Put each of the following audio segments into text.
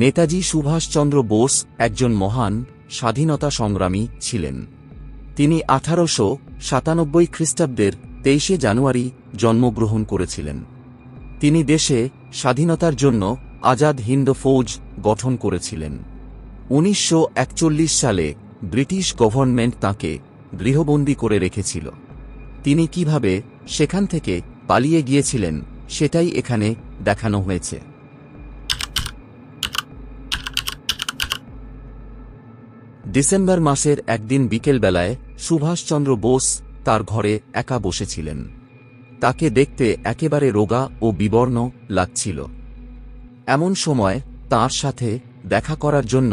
নেতাজি সুভাষচন্দ্র বোস একজন মহান স্বাধীনতা সংগ্রামী ছিলেন। তিনি 1897 খ্রিস্টাব্দের 23 জানুয়ারি জন্মগ্রহণ করেছিলেন। তিনি দেশে স্বাধীনতার জন্য আজাদ হিন্দ ফৌজ গঠন করেছিলেন। 1941 সালে ব্রিটিশ গভর্নমেন্ট তাঁকে গৃহবন্দী করে রেখেছিল। তিনি কিভাবে সেখান থেকে পালিয়ে গিয়েছিলেন সেটাই এখানে দেখানো হয়েছে। ডিসেম্বর মাসের একদিন বিকেলবেলায় সুভাষচন্দ্র বোস তার ঘরে একা বসেছিলেন। তাকে দেখতে একেবারে রোগা ও বিবর্ণ লাগছিল। এমন সময় তার সাথে দেখা করার জন্য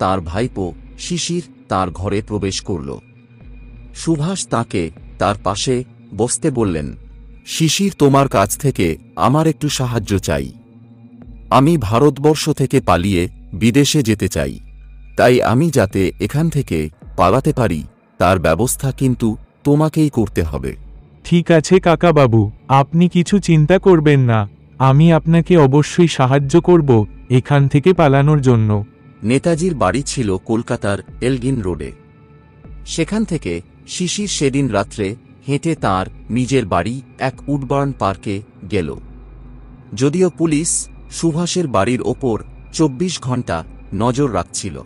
তার ভাইপো শিশির তার ঘরে প্রবেশ করল। সুভাষ তাকে তার পাশে বসতে বললেন, শিশির, তোমার কাছ থেকে আমার একটু সাহায্য চাই। আমি ভারতবর্ষ থেকে পালিয়ে বিদেশে যেতে চাই। তাই আমি যাতে এখান থেকে পালাতে পারি তার ব্যবস্থা কিন্তু তোমাকেই করতে হবে। ঠিক আছে কাকাবাবু, আপনি কিছু চিন্তা করবেন না। আমি আপনাকে অবশ্যই সাহায্য করব এখান থেকে পালানোর জন্য। নেতাজির বাড়ি ছিল কলকাতার এলগিন রোডে। সেখান থেকে শিশির সেদিন রাত্রে হেঁটে তার নিজের বাড়ি এক উডবার্ন পার্কে গেল। যদিও পুলিশ সুভাষের বাড়ির ওপর 24 ঘণ্টা নজর রাখছিল,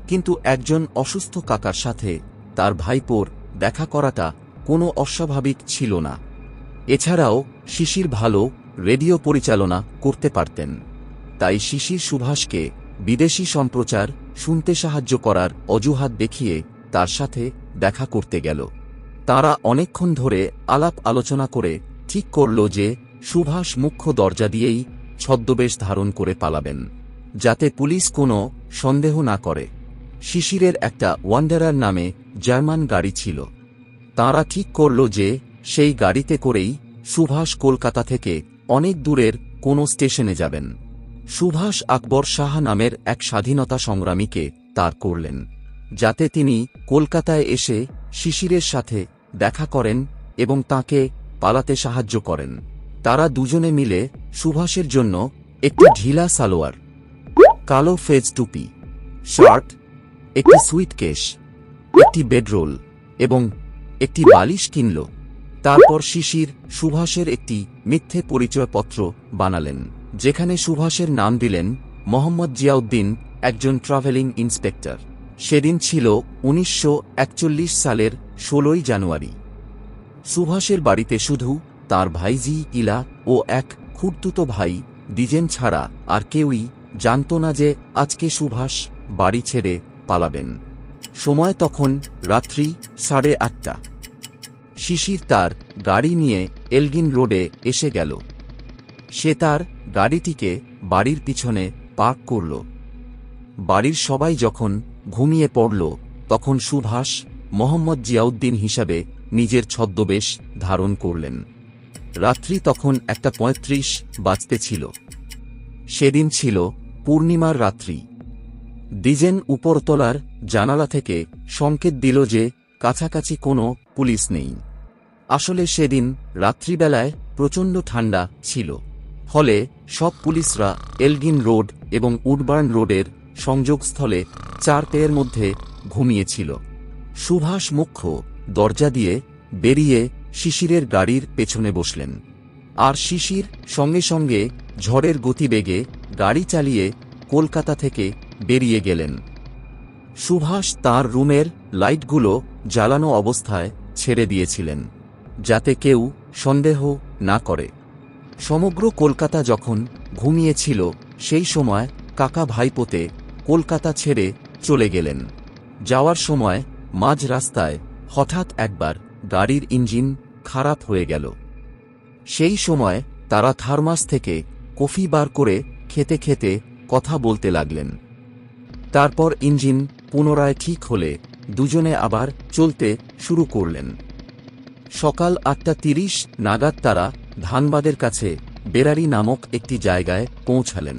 কিন্তু একজন অসুস্থ কাকার সাথে তার ভাইপোর দেখা করাটা কোনো অস্বাভাবিক ছিল না। এছাড়াও শিশির ভালো রেডিও পরিচালনা করতে পারতেন। তাই শিশির সুভাষকে বিদেশি সম্প্রচার শুনতে সাহায্য করার অজুহাত দেখিয়ে তার সাথে দেখা করতে গেল। তারা অনেকক্ষণ ধরে আলাপ আলোচনা করে ঠিক করল যে সুভাষ মুখ্য দরজা দিয়েই ছদ্মবেশ ধারণ করে পালাবেন, যাতে পুলিশ কোনো সন্দেহ না করে। শিশিরের একটা ওয়ান্ডারার নামে জার্মান গাড়ি ছিল। তারা ঠিক করল যে সেই গাড়িতে করেই সুভাষ কলকাতা থেকে অনেক দূরের কোনো স্টেশনে যাবেন। সুভাষ আকবর শাহ নামের এক স্বাধীনতা সংগ্রামীকে তার করলেন, যাতে তিনি কলকাতায় এসে শিশিরের সাথে দেখা করেন এবং তাকে পালাতে সাহায্য করেন। তারা দুজনে মিলে সুভাষের জন্য একটি ঢিলা সালোয়ার, কালো ফেজ টুপি, শার্ট, একটি সুইটকেস, একটি বেডরোল এবং একটি বালিশ কিনল। তারপর শিশির সুভাষের একটি মিথ্যে পরিচয়পত্র বানালেন, যেখানে সুভাষের নাম দিলেন মোহাম্মদ জিয়াউদ্দিন, একজন ট্রাভেলিং ইন্সপেক্টর। সেদিন ছিল 1941 সালের 16 জানুয়ারি। সুভাষের বাড়িতে শুধু তার ভাইজি ইলা ও এক খুড়তুতো ভাই দ্বিজেন ছাড়া আর কেউই জানত না যে আজকে সুভাষ বাড়ি ছেড়ে পালাবেন। সময় তখন রাত্রি 8:30। শিশির তার গাড়ি নিয়ে এলগিন রোডে এসে গেল। সে তার গাড়িটিকে বাড়ির পিছনে পার্ক করল। বাড়ির সবাই যখন ঘুমিয়ে পড়ল তখন সুভাষ মোহাম্মদ জিয়াউদ্দিন হিসাবে নিজের ছদ্মবেশ ধারণ করলেন। রাত্রি তখন 1:35 বাজতে ছিল। সেদিন ছিল পূর্ণিমার রাত্রি। দ্বিজেন উপরতলার জানালা থেকে সংকেত দিল যে কাছাকাছি কোনো পুলিশ নেই। আসলে সেদিন রাত্রিবেলায় প্রচণ্ড ঠান্ডা ছিল, ফলে সব পুলিশরা এলগিন রোড এবং উডবার্ন রোডের সংযোগস্থলে 4 পেয়ের মধ্যে ঘুমিয়েছিল। সুভাষ মুখ্য দরজা দিয়ে বেরিয়ে শিশিরের গাড়ির পেছনে বসলেন, আর শিশির সঙ্গে সঙ্গে ঝড়ের গতিবেগে গাড়ি চালিয়ে কলকাতা থেকে বেরিয়ে গেলেন। সুভাষ তার রুমের লাইটগুলো জ্বালানো অবস্থায় ছেড়ে দিয়েছিলেন, যাতে কেউ সন্দেহ না করে। সমগ্র কলকাতা যখন ঘুমিয়েছিল সেই সময় কাকা ভাইপোতে কলকাতা ছেড়ে চলে গেলেন। যাওয়ার সময় মাঝ রাস্তায় হঠাৎ একবার গাড়ির ইঞ্জিন খারাপ হয়ে গেল। সেই সময় তারা থার্মাস থেকে কফি বার করে খেতে খেতে কথা বলতে লাগলেন। তারপর ইঞ্জিন পুনরায় ঠিক হলে দুজনে আবার চলতে শুরু করলেন। সকাল 8:30 নাগাদ তারা ধানবাদের কাছে বেরারি নামক একটি জায়গায় পৌঁছালেন।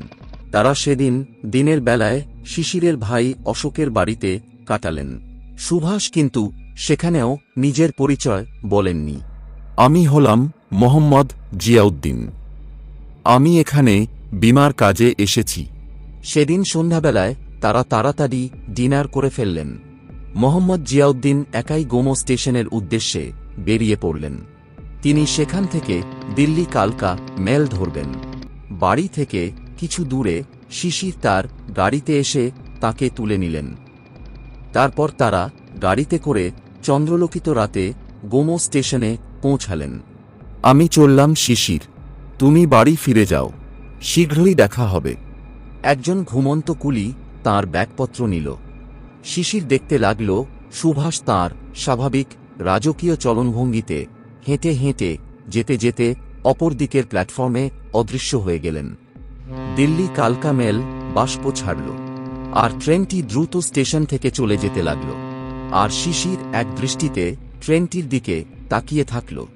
তারা সেদিন দিনের বেলায় শিশিরের ভাই অশোকের বাড়িতে কাটালেন। সুভাষ কিন্তু সেখানেও নিজের পরিচয় বলেননি। আমি হলাম মোহাম্মদ জিয়াউদ্দিন। আমি এখানে বিমার কাজে এসেছি। সেদিন সন্ধ্যাবেলায় তারা তাড়াতাড়ি ডিনার করে ফেললেন। মোহাম্মদ জিয়াউদ্দিন একাই গোমো স্টেশনের উদ্দেশ্যে বেরিয়ে পড়লেন। তিনি সেখান থেকে দিল্লি কালকা মেল ধরবেন। বাড়ি থেকে কিছু দূরে শিশির তার গাড়িতে এসে তাকে তুলে নিলেন। তারপর তারা গাড়িতে করে চন্দ্রলোকিত রাতে গোমো স্টেশনে পৌঁছালেন। আমি চললাম শিশির, তুমি বাড়ি ফিরে যাও, শীঘ্রই দেখা হবে। একজন ঘুমন্ত কুলি তাঁর ব্যাগপত্র নিল। শিশির দেখতে লাগল সুভাষ তাঁর স্বাভাবিক রাজকীয় চলনভঙ্গিতে হেঁটে হেঁটে যেতে যেতে অপর দিকের প্ল্যাটফর্মে অদৃশ্য হয়ে গেলেন। দিল্লি কালকা মেল বাষ্প ছাড়ল, আর ট্রেনটি দ্রুত স্টেশন থেকে চলে যেতে লাগল। আর শিশির এক দৃষ্টিতে ট্রেনটির দিকে তাকিয়ে থাকল।